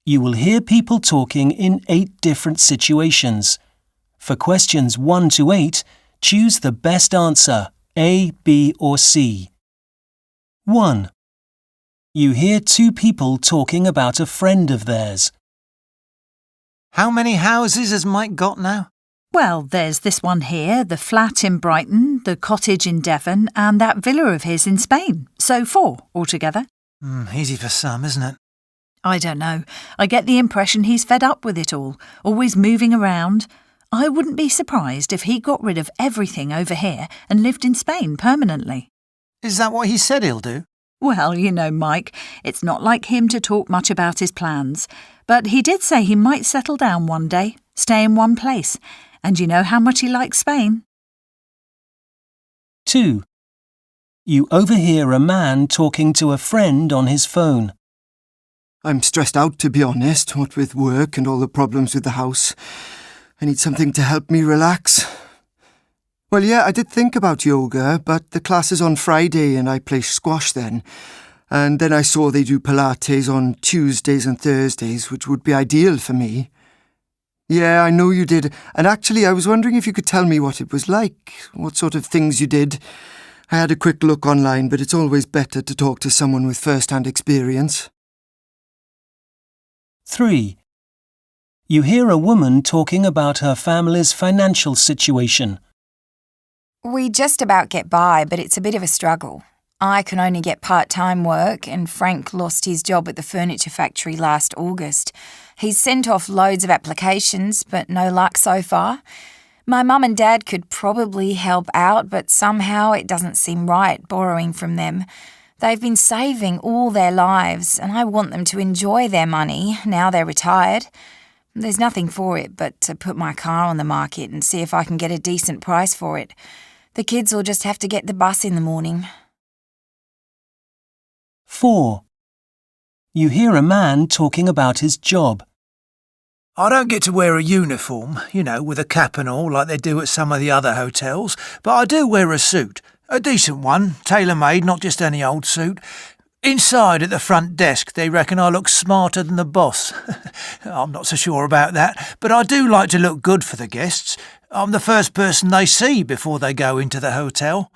You will hear people talking in 8 different situations. For questions 1 to 8, choose the best answer, A, B or C. 1. You hear 2 people talking about a friend of theirs. How many houses has Mike got now? Well, there's this one here, the flat in Brighton, the cottage in Devon and that villa of his in Spain. So 4 altogether. Easy for some, isn't it? I don't know. I get the impression he's fed up with it all, always moving around. I wouldn't be surprised if he got rid of everything over here and lived in Spain permanently. Is that what he said he'll do? Well, you know, Mike, it's not like him to talk much about his plans. But he did say he might settle down one day, stay in one place. And you know how much he likes Spain. 2. You overhear a man talking to a friend on his phone. I'm stressed out, to be honest, what with work and all the problems with the house. I need something to help me relax. Well, yeah, I did think about yoga, but the class is on Friday and I play squash then. And then I saw they do Pilates on Tuesdays and Thursdays, which would be ideal for me. Yeah, I know you did. And actually, I was wondering if you could tell me what it was like, what sort of things you did. I had a quick look online, but it's always better to talk to someone with first-hand experience. 3. You hear a woman talking about her family's financial situation. We just about get by, but it's a bit of a struggle. I can only get part-time work and Frank lost his job at the furniture factory last August. He's sent off loads of applications, but no luck so far. My mum and dad could probably help out, but somehow it doesn't seem right borrowing from them. They've been saving all their lives and I want them to enjoy their money now they're retired. There's nothing for it but to put my car on the market and see if I can get a decent price for it. The kids will just have to get the bus in the morning. 4. You hear a man talking about his job. I don't get to wear a uniform, with a cap and all like they do at some of the other hotels, but I do wear a suit. A decent one, tailor-made, not just any old suit. Inside at the front desk, they reckon I look smarter than the boss. I'm not so sure about that, but I do like to look good for the guests. I'm the first person they see before they go into the hotel.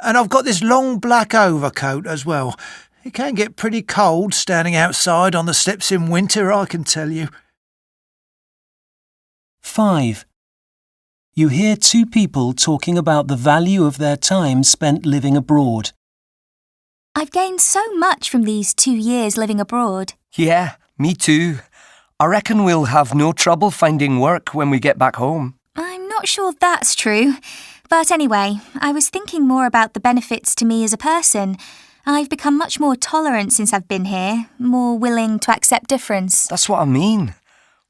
And I've got this long black overcoat as well. It can get pretty cold standing outside on the steps in winter, I can tell you. 5. You hear 2 people talking about the value of their time spent living abroad. I've gained so much from these 2 years living abroad. Yeah, me too. I reckon we'll have no trouble finding work when we get back home. I'm not sure that's true. But anyway, I was thinking more about the benefits to me as a person. I've become much more tolerant since I've been here, more willing to accept difference. That's what I mean.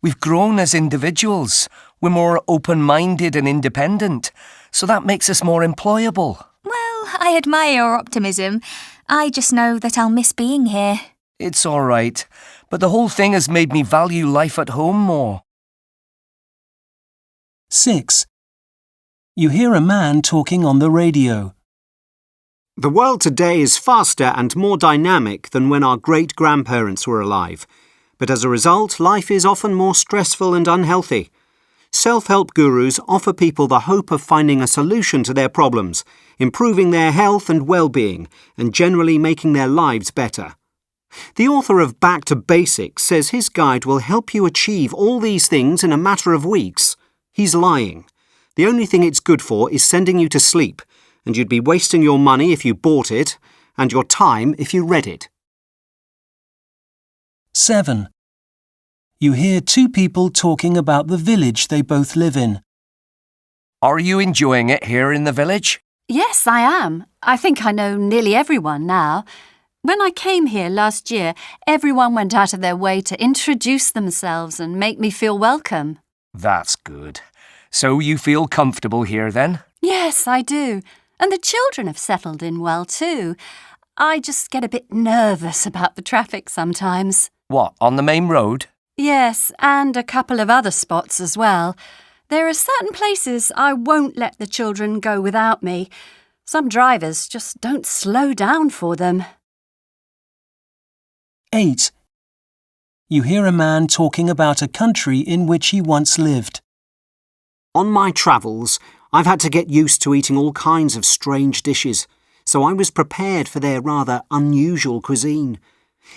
We've grown as individuals. We're more open-minded and independent, so that makes us more employable. Well, I admire your optimism. I just know that I'll miss being here. It's all right, but the whole thing has made me value life at home more. 6. You hear a man talking on the radio. The world today is faster and more dynamic than when our great-grandparents were alive. But as a result, life is often more stressful and unhealthy. Self-help gurus offer people the hope of finding a solution to their problems, improving their health and well-being, and generally making their lives better. The author of Back to Basics says his guide will help you achieve all these things in a matter of weeks. He's lying. The only thing it's good for is sending you to sleep, and you'd be wasting your money if you bought it, and your time if you read it. 7. You hear 2 people talking about the village they both live in. Are you enjoying it here in the village? Yes, I am. I think I know nearly everyone now. When I came here last year, everyone went out of their way to introduce themselves and make me feel welcome. That's good. So you feel comfortable here then? Yes, I do. And the children have settled in well too. I just get a bit nervous about the traffic sometimes. What, on the main road? Yes, and a couple of other spots as well. There are certain places I won't let the children go without me. Some drivers just don't slow down for them. 8. You hear a man talking about a country in which he once lived. On my travels, I've had to get used to eating all kinds of strange dishes, so I was prepared for their rather unusual cuisine.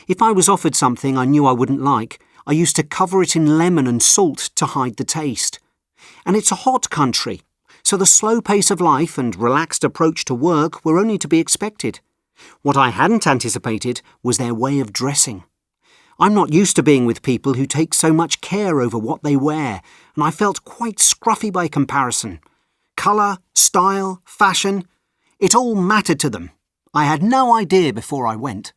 If I was offered something I knew I wouldn't like, I used to cover it in lemon and salt to hide the taste. And it's a hot country, so the slow pace of life and relaxed approach to work were only to be expected. What I hadn't anticipated was their way of dressing. I'm not used to being with people who take so much care over what they wear, and I felt quite scruffy by comparison. Colour, style, fashion, it all mattered to them. I had no idea before I went.